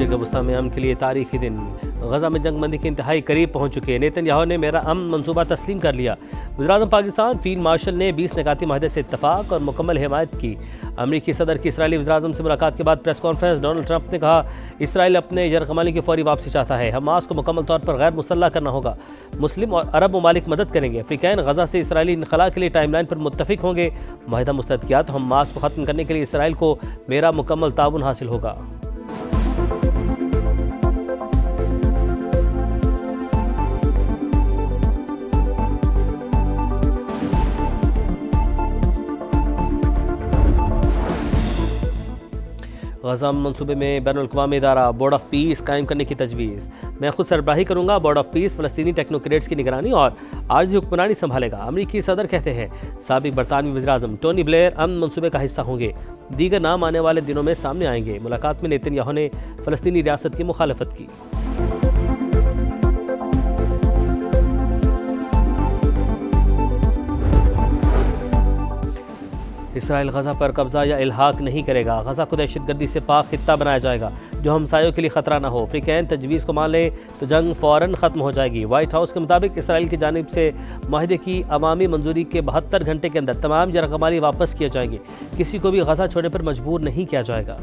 मशरिक़ वस्ता में अमन के लिए तारीखी दिन। गजा में जंग बंदी के इंतहाई करीब पहुंच चुके। नेतन्याहू ने मेरा अमन मनसूबा तस्लीम कर लिया। वज़ीर-ए-आज़म पाकिस्तान फील्ड मार्शल ने 20 निकाती माहदे से इत्तफाक और मुकम्मल हिमायत की। अमरीकी सदर की इसराइली वज़ीर-ए-आज़म से मुलाकात के बाद प्रेस कॉन्फ्रेंस। डोनाल्ड ट्रंप ने कहा इसराइल अपने यरगमाली की फौरी वापसी चाहता है। हमास को मुकम्मल तौर पर गैर मुसल्लह करना होगा। मुस्लिम और अरब ममालिक मदद करेंगे। अफ्रीकैन गजा से इसराइली इनखला के लिए टाइमलाइन पर मुत्तफिक होंगे। माहिदा मुस्तैद किया तो हमास को ख़त्म करने के लिए इसराइल को मेरा मुकम्मल ताउन हासिल होगा। गजा मनसूबे में बैनुल-अक़वामी इदारा बोर्ड ऑफ पीस कायम करने की तजवीज़। मैं खुद सरबराही करूँगा। बोर्ड ऑफ पीस फ़लस्तीनी टेक्नोक्रेट्स की निगरानी और आर्जी हुक्मरानी संभालेगा। अमरीकी सदर कहते हैं साबिक़ बरतानवी वज़ीर-ए-आज़म टोनी ब्लेयर अमन मनसूबे का हिस्सा होंगे। दीगर नाम आने वाले दिनों में सामने आएंगे। मुलाकात में नेतन्याहू ने फ़लस्तीनी रियासत की मुखालफत की। इसराइल गजा पर कब्जा या इल्हाक नहीं करेगा। गजा को दहशतगर्दी से पाक खित्ता बनाया जाएगा जो हमसायों के लिए खतरा न हो। अफ्रीकैन तजवीज़ को मान ले तो जंग फ़ौरन ख़त्म हो जाएगी। वाइट हाउस के मुताबिक इसराइल की जानिब से माहिदे की अवामी मंजूरी के 72 घंटे के अंदर तमाम यरगमाली वापस किए जाएंगे। किसी को भी गजा छोड़ने पर मजबूर नहीं किया जाएगा।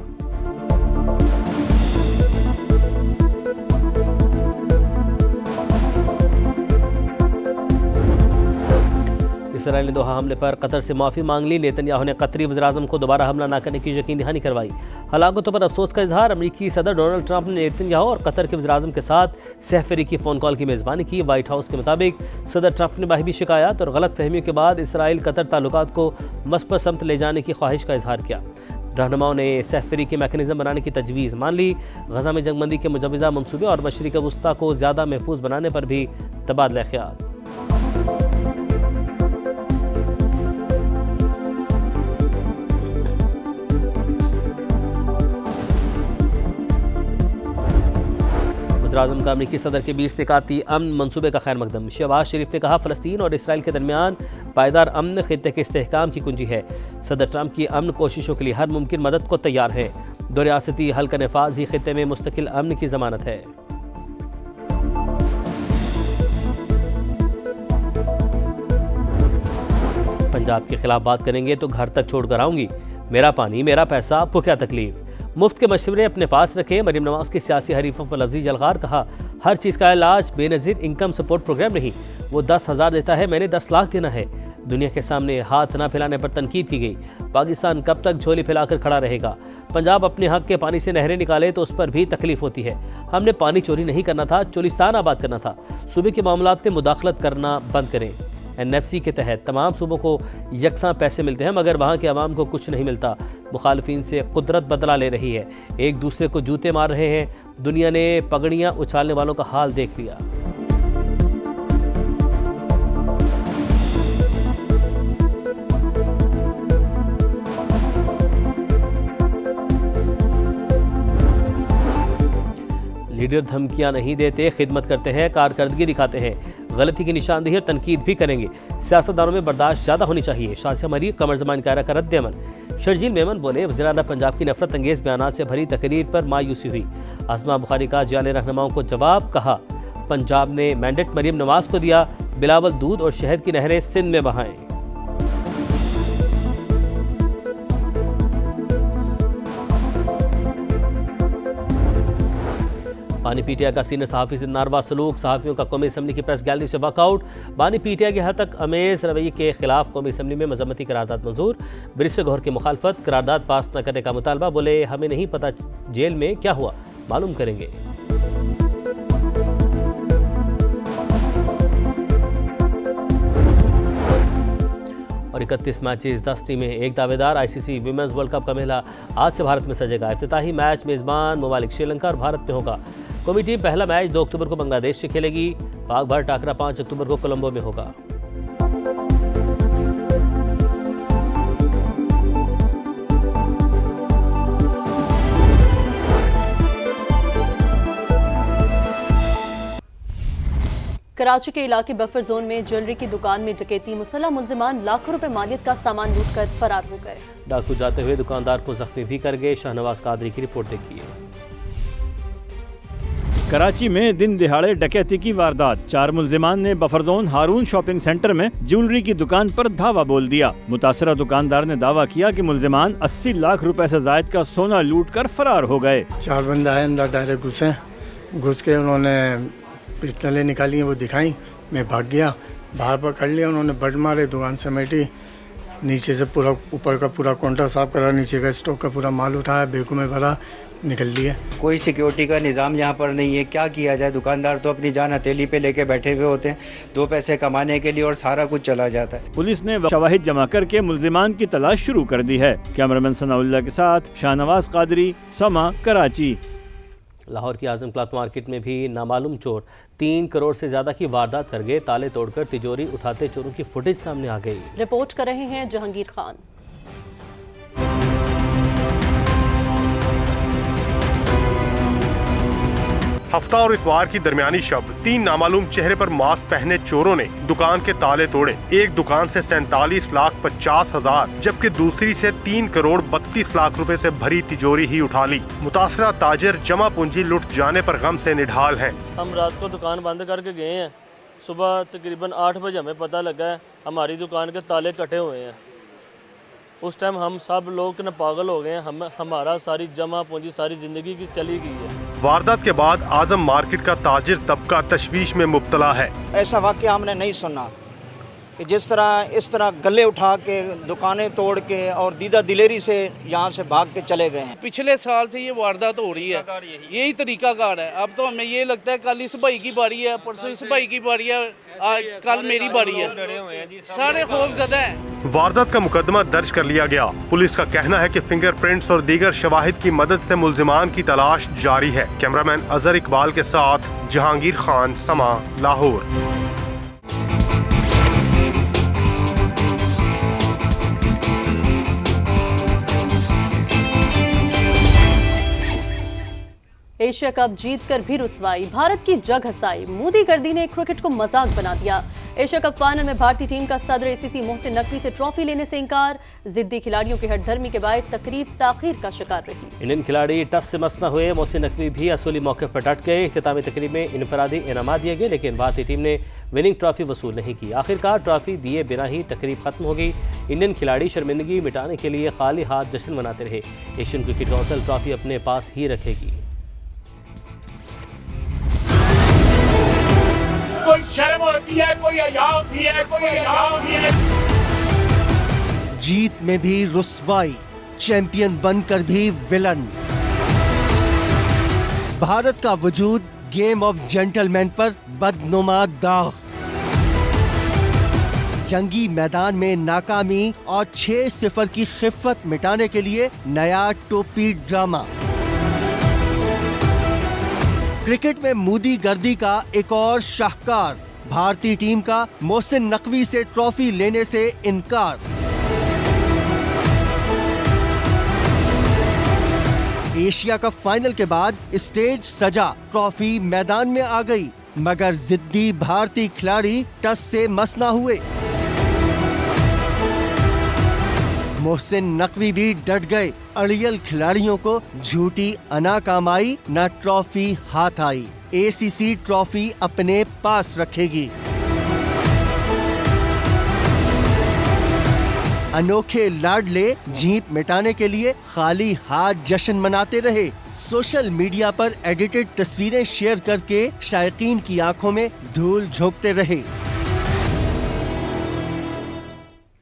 इसराइल ने दोहा हमले पर कतर से माफ़ी मांग ली। नेतन्याहू ने कतरी वज़ीर-ए-आज़म को दोबारा हमला न करने की यकीन दहानी करवाई। हलाकतों पर अफसोस का इजहार। अमरीकी सदर डोनाल्ड ट्रंप ने नेतन्याहू और कतर के वज़ीर-ए-आज़म के साथ सहफरी की फ़ोन कॉल की मेज़बानी की। वाइट हाउस के मुताबिक सदर ट्रंप ने बाहिबी शिकायत और गलत फहमियों के बाद इसराइल कतर ताल्लुकात को मस्बत समत ले जाने की ख्वाहिश का इजहार किया। रहनुमाओं ने सहफरी के मैकेनिज़्म बनाने की तजवीज़ मान ली। गजा में जंगबंदी के मुजवज़ा मनसूबे और मशरिक़ वस्ता को ज़्यादा महफूज बनाने पर भी तबादला ख्याल। वज़ीर-ए-आज़म का अमरीकी सदर के 20 निकाती अमन मनसूबे का खैर मकदम। शहबाज शरीफ ने कहा फ़लस्तीन और इसराइल के दरमियान पायदार अमन खित्ते के इस्तेहकाम की कुंजी है। सदर ट्रंप की अमन कोशिशों के लिए हर मुमकिन मदद को तैयार है। दो रियासती हल का नफाज ही खित्ते में मुस्तकिल अमन की ज़मानत है। पंजाब के खिलाफ बात करेंगे तो घर तक छोड़ कर आऊंगी। मेरा पानी मेरा पैसा, आपको क्या तकलीफ। मुफ्त के मशवरे अपने पास रखें। मरीम नवाज के सियासी हरीफों पर लफ्जी जलगार। कहा हर चीज़ का इलाज बेनज़ीर इनकम सपोर्ट प्रोग्राम नहीं। वो 10,000 देता है, मैंने 10 लाख देना है। दुनिया के सामने हाथ न फैलाने पर तनकीद की गई। पाकिस्तान कब तक झोली फैलाकर खड़ा रहेगा। पंजाब अपने हक के पानी से नहरें निकाले तो उस पर भी तकलीफ होती है। हमने पानी चोरी नहीं करना था, चोलिस्तान आबाद करना था। सूबे के मामलात में मुदाखलत करना बंद करें। NFC के तहत तमाम सूबों को यकसां पैसे मिलते हैं मगर वहाँ के अवाम को कुछ नहीं मिलता। मुखालफिन से कुदरत बदला ले रही है, एक दूसरे को जूते मार रहे हैं। दुनिया ने पगड़ियाँ उछालने वालों का हाल देख लिया। लीडर धमकियां नहीं देते, खिदमत करते हैं, कारकर्दगी दिखाते हैं। गलती की निशानदेही और तनकीद भी करेंगे। सियासतदानों में बर्दाश्त ज़्यादा होनी चाहिए। शासिया मरी कमर ज़मान कायरा का रद्द अमल। शर्जील मेमन बोले वज़ीर-ए-आला पंजाब की नफरत अंगेज़ बयानात से भरी तकरीर पर मायूसी हुई। आज़मा बुखारी का जाले रहनुमाओं को जवाब। कहा पंजाब ने मैंडेट मरीम नवाज को दिया। बिलावल दूध और शहद की नहरें सिंध में बहाएं। बानी पीटीआई का सीनियर सहाफ़ी से नारवा सलूक। सहाफ़ियों का कौमी असम्बली की प्रेस गैलरी से वॉकआउट। बानी पीटीआई के हद तक अमेज़ रवैये के खिलाफ कौमी असम्बली में मजम्मती करारदाद मंजूर। बैरिस्टर गौहर की मुखालफत। करारदाद पास न करने का मुतालबा। बोले हमें नहीं पता जेल में क्या हुआ, मालूम करेंगे। और 31 मैचेस 10 टीमें, एक दावेदार। ICC विमेंस वर्ल्ड कप का मेला आज से भारत में सजेगा। इफ्तिताही मैच मेज़बान ममालिक श्रीलंका और भारत में होगा। कौमी टीम पहला मैच 2 अक्टूबर को बांग्लादेश से खेलेगी। पाक भारत टाकरा 5 अक्टूबर को कोलंबो में होगा। कराची के इलाके बफर जोन में ज्वेलरी की दुकान में डकैती। मुसल्लह मुलजिमान लाखों रुपए मालियत का सामान लूट कर फरार हो गए। डाकू जाते हुए दुकानदार को जख्मी भी कर गए। शाहनवाज कादरी की रिपोर्ट देखिए। कराची में दिन दिहाड़े डकैती की वारदात। 4 मुल्जिमान ने बफर जोन हारून शॉपिंग सेंटर में ज्वेलरी की दुकान पर धावा बोल दिया। मुतासरा दुकानदार ने दावा किया कि मुल्जिमान 80 लाख रुपए से जायद का सोना लूट कर फरार हो गए। 4 बंदे आए, अंदर डायरेक्ट घुस के उन्होंने पिस्टलें निकाली, वो दिखाई, मैं भाग गया, बाहर पकड़ लिया, उन्होंने बट मारे, दुकान समेटी, नीचे से पूरा ऊपर का पूरा काउंटर साफ करा, नीचे का स्टॉक का पूरा माल उठाया, बेगों में भरा, निकल लिए। कोई सिक्योरिटी का निज़ाम यहाँ पर नहीं है, क्या किया जाए। दुकानदार तो अपनी जान हथेली पे लेके बैठे हुए होते हैं 2 पैसे कमाने के लिए और सारा कुछ चला जाता है। पुलिस ने शवाहिद जमा करके मुल्जिमान की तलाश शुरू कर दी है। कैमरामैन सनाउल्लाह के साथ शाहनवाज कादरी, समा, कराची। लाहौर की आजम क्लॉथ मार्केट में भी नामालूम चोर 3 करोड़ से ज्यादा की वारदात कर गए। ताले तोड़कर तिजोरी उठाते चोरों की फुटेज सामने आ गई। रिपोर्ट कर रहे हैं जहांगीर खान। हफ्ता और इतवार की दरमियानी शब 3 नामालूम चेहरे पर मास्क पहने चोरों ने दुकान के ताले तोड़े। एक दुकान से 47,50,000 जबकि दूसरी से 3 करोड़ 32 लाख रुपए से भरी तिजोरी ही उठा ली। मुतासरा ताजिर जमा पूंजी लुट जाने पर गम से निढाल हैं। हम रात को दुकान बंद करके गए हैं, सुबह तकरीबन 8 बजे हमें पता लगा है हमारी दुकान के ताले कटे हुए हैं। उस टाइम हम सब लोग न पागल हो गए हैं, हमारा सारी जमा पूंजी सारी जिंदगी की चली गई है। वारदात के बाद आजम मार्केट का ताजिर तबका तशवीश में मुब्तला है। ऐसा वाक़या हमने नहीं सुना कि जिस तरह इस तरह गले उठा के दुकानें तोड़ के और दीदा दिलेरी से यहाँ से भाग के चले गए हैं। पिछले साल से ये वारदात हो रही है, यही तरीकाकार है। अब तो हमें ये लगता है कल इस भाई की बारी है, परसों इस भाई की बारी है, कल मेरी बारी है, सारे खौफज़दा हैं। वारदात का मुकदमा दर्ज कर लिया गया। पुलिस का कहना है कि फिंगरप्रिंट्स और दीगर शवाहिद की मदद से मुल्जिमान की तलाश जारी है। कैमरामैन अजहर इकबाल के साथ जहांगीर खान, समा, लाहौर। एशिया कप जीतकर भी रुसवाई, भारत की जग हसाई। मोदी गर्दी ने क्रिकेट को मजाक बना दिया। एशिया कप फाइनल में भारतीय टीम का सदर ACC मोहसिन नकवी से ट्रॉफी लेने से इनकार। जिद्दी खिलाड़ियों की हठधर्मी के बायस तकरीब ताखीर का शिकार रही। इंडियन खिलाड़ी टस से मस न हुए। मोहसिन नकवी भी असूली मौके पर डट गए। इख्तितामी तकरीब में इनफरादी इनामात दिए गए, लेकिन भारतीय टीम ने विनिंग ट्रॉफी वसूल नहीं की। आखिरकार ट्रॉफी दिए बिना ही तकरीब खत्म हो गई। इंडियन खिलाड़ी शर्मिंदगी मिटाने के लिए खाली हाथ जश्न मनाते रहे। एशियन क्रिकेट काउंसिल ट्रॉफी अपने पास ही रखेगी। कोई शर्म होती है, कोई हया होती है, कोई हया होती है। जीत में भी रुसवाई, चैंपियन बनकर भी विलन। भारत का वजूद गेम ऑफ जेंटलमैन पर बदनुमा दाग। जंगी मैदान में नाकामी और 6-0 की खिफत मिटाने के लिए नया टोपी ड्रामा। क्रिकेट में मोदी गर्दी का एक और शाहकार। भारतीय टीम का मोहसिन नकवी से ट्रॉफी लेने से इनकार। एशिया कप फाइनल के बाद स्टेज सजा, ट्रॉफी मैदान में आ गई, मगर जिद्दी भारतीय खिलाड़ी टस से मस ना हुए। मोहसिन नकवी भी डट गए। अड़ियल खिलाड़ियों को झूठी अना काम आई, न ट्रॉफी हाथ आई। ACC ट्रॉफी अपने पास रखेगी। अनोखे लाडले जीत मिटाने के लिए खाली हाथ जश्न मनाते रहे। सोशल मीडिया पर एडिटेड तस्वीरें शेयर करके शायकीन की आंखों में धूल झोंकते रहे।